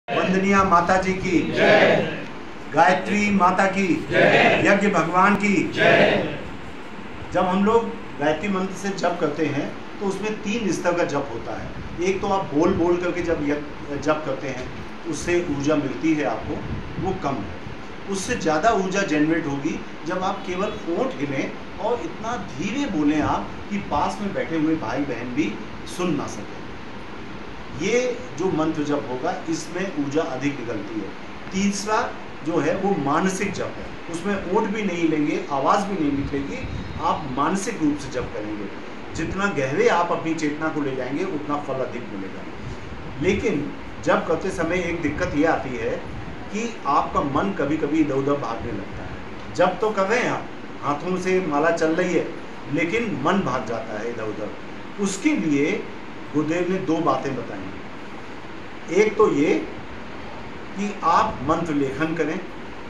वंदनिया माता जी की जय, गायत्री माता की जय, यज्ञ भगवान की जय। जब हम लोग गायत्री मंत्र से जप करते हैं तो उसमें 3 स्तर का जप होता है। एक तो आप बोल बोल करके जब जप करते हैं उससे ऊर्जा मिलती है आपको, वो कम है। उससे ज़्यादा ऊर्जा जनरेट होगी जब आप केवल ओंठ हिलें और इतना धीरे बोलें आप कि पास में बैठे हुए भाई बहन भी सुन ना सकें। ये जो मंत्र जप होगा इसमें ऊर्जा अधिक निकलती है। तीसरा जो है वो मानसिक जप है, उसमें ओंठ भी नहीं लेंगे, आवाज़ भी नहीं निकलेगी, आप मानसिक रूप से जप करेंगे। जितना गहरे आप अपनी चेतना को ले जाएंगे उतना फल अधिक मिलेगा। लेकिन जब करते समय एक दिक्कत ये आती है कि आपका मन कभी कभी इधर उधर भागने लगता है। जब तो कर रहे हैं आप, हाथों से माला चल रही है, लेकिन मन भाग जाता है इधर उधर। उसके लिए गुरुदेव ने 2 बातें बताई। एक तो ये कि आप मंत्र लेखन करें।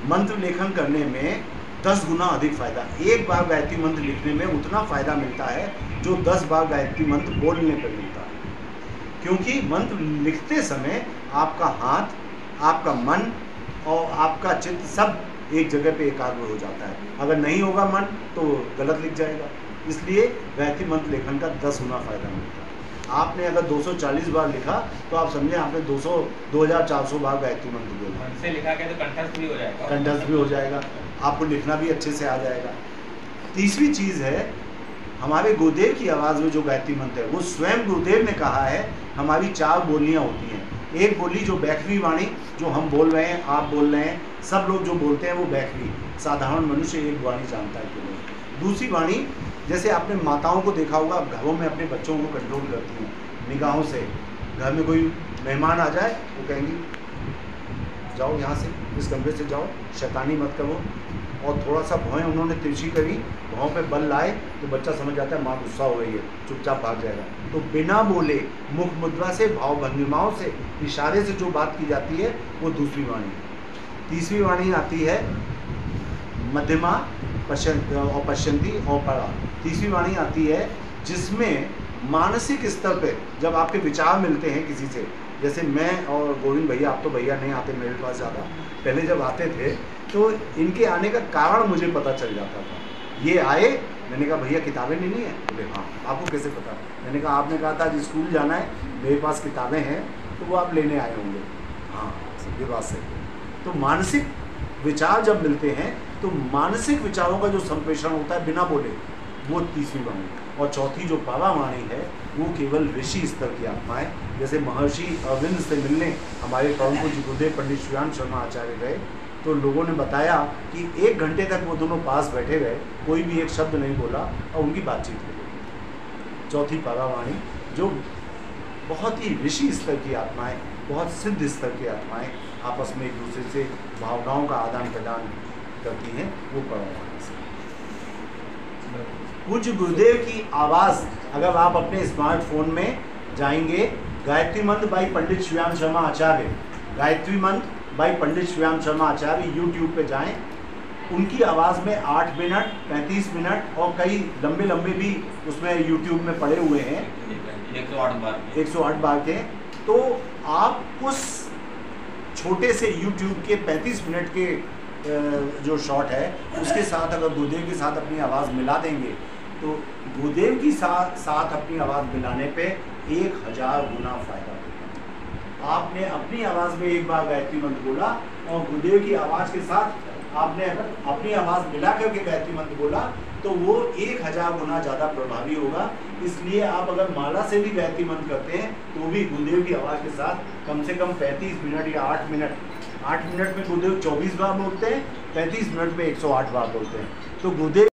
मंत्र लेखन करने में 10 गुना अधिक फायदा। एक बार गायत्री मंत्र लिखने में उतना फायदा मिलता है जो 10 बार गायत्री मंत्र बोलने पर मिलता है। क्योंकि मंत्र लिखते समय आपका हाथ, आपका मन और आपका चित्त सब एक जगह पे एकाग्र हो जाता है। अगर नहीं होगा मन तो गलत लिख जाएगा। इसलिए गायत्री मंत्र लेखन का 10 गुना फायदा मिलता है। आपने अगर 240 बार लिखा तो आप समझे आपने 2400 बार गायत्री मंत्र बोला। से लिखा के तो कंठस्थ भी हो जाएगा। कंठस्थ भी हो जाएगा, आपको लिखना भी अच्छे से आ जाएगा। तीसरी चीज़ है, हमारे गुरुदेव की आवाज़ में जो गायत्री मंत्र है वो स्वयं गुरुदेव ने कहा है। हमारी 4 बोलियाँ होती हैं। एक बोली जो बैखरी वाणी, जो हम बोल रहे हैं, आप बोल रहे हैं, सब लोग जो बोलते हैं वो बैखरी, साधारण मनुष्य एक वाणी जानता है केवल। दूसरी वाणी, जैसे आपने माताओं को देखा होगा घरों में अपने बच्चों को कंट्रोल करती हैं निगाहों से। घर में कोई मेहमान आ जाए वो कहेंगी जाओ यहाँ से, इस कमरे से जाओ, शैतानी मत करो। और थोड़ा सा भौएं उन्होंने तिरछी करी, भौं पे बल लाए तो बच्चा समझ जाता है माँ गुस्सा हो रही है, चुपचाप भाग जाएगा। तो बिना बोले मुख मुद्रा से, भाव भंगिमाओं से, इशारे से जो बात की जाती है वो दूसरी वाणी। तीसरी वाणी आती है मध्यमा पश्यंती और परा। तीसरी वाणी आती है जिसमें मानसिक स्तर पे जब आपके विचार मिलते हैं किसी से, जैसे मैं और गोविंद भैया, आप तो भैया नहीं आते मेरे पास ज़्यादा, पहले जब आते थे तो इनके आने का कारण मुझे पता चल जाता था। ये आए, मैंने कहा भैया किताबें लेनी है? बोले हाँ। आपको कैसे पता? मैंने कहा आपने कहा था आज स्कूल जाना है, मेरे पास किताबें हैं तो वो आप लेने आए होंगे। हाँ, ये बात सही है। तो मानसिक विचार जब मिलते हैं तो मानसिक विचारों का जो संप्रेषण होता है बिना बोले, वो तीसरी वाणी। और चौथी जो पावा वाणी है वो केवल ऋषि स्तर की आत्माएं, जैसे महर्षि अरविंद से मिलने हमारे परम पूज्य गुरुदेव पंडित श्रीराम शर्मा आचार्य गए तो लोगों ने बताया कि 1 घंटे तक वो दोनों पास बैठे रहे, कोई भी एक शब्द नहीं बोला और उनकी बातचीत हो गई। चौथी पावा वाणी जो बहुत ही ऋषि स्तर की आत्माएं, बहुत सिद्ध स्तर की आत्माएं आपस में एक दूसरे से भावनाओं का आदान प्रदान करती हैं, वो पावा वाणी से। पूज्य गुरुदेव की आवाज़ अगर आप अपने स्मार्टफोन में जाएंगे, गायत्री मंत्र बाई पंडित श्रीराम शर्मा आचार्य, गायत्री मंत्र by Pandit Shriram Sharma Acharya YouTube पे जाएं, उनकी आवाज़ में 8 मिनट, 35 मिनट और कई लंबे लंबे भी उसमें यूट्यूब में पड़े हुए हैं, 108 बार के। तो आप उस छोटे से यूट्यूब के 35 मिनट के जो शॉट है उसके साथ अगर गुरुदेव के साथ अपनी आवाज़ मिला देंगे तो गुरुदेव की साथ अपनी आवाज़ मिलाने पे 1000 गुना फायदा होगा। आपने अपनी आवाज़ में एक बार गायत्री मंत्र बोला और गुरुदेव की आवाज़ के साथ आपने अगर अपनी आवाज़ मिला करके गायत्री मंत्र बोला तो वो 1000 गुना ज़्यादा प्रभावी होगा। इसलिए आप अगर माला से भी गायत्री मंत्र करते हैं तो भी गुरुदेव की आवाज़ के साथ कम से कम 35 मिनट या 8 मिनट, 8 मिनट में गुरुदेव 24 बार बोलते हैं, 35 मिनट में 108 बार बोलते हैं। तो गुरुदेव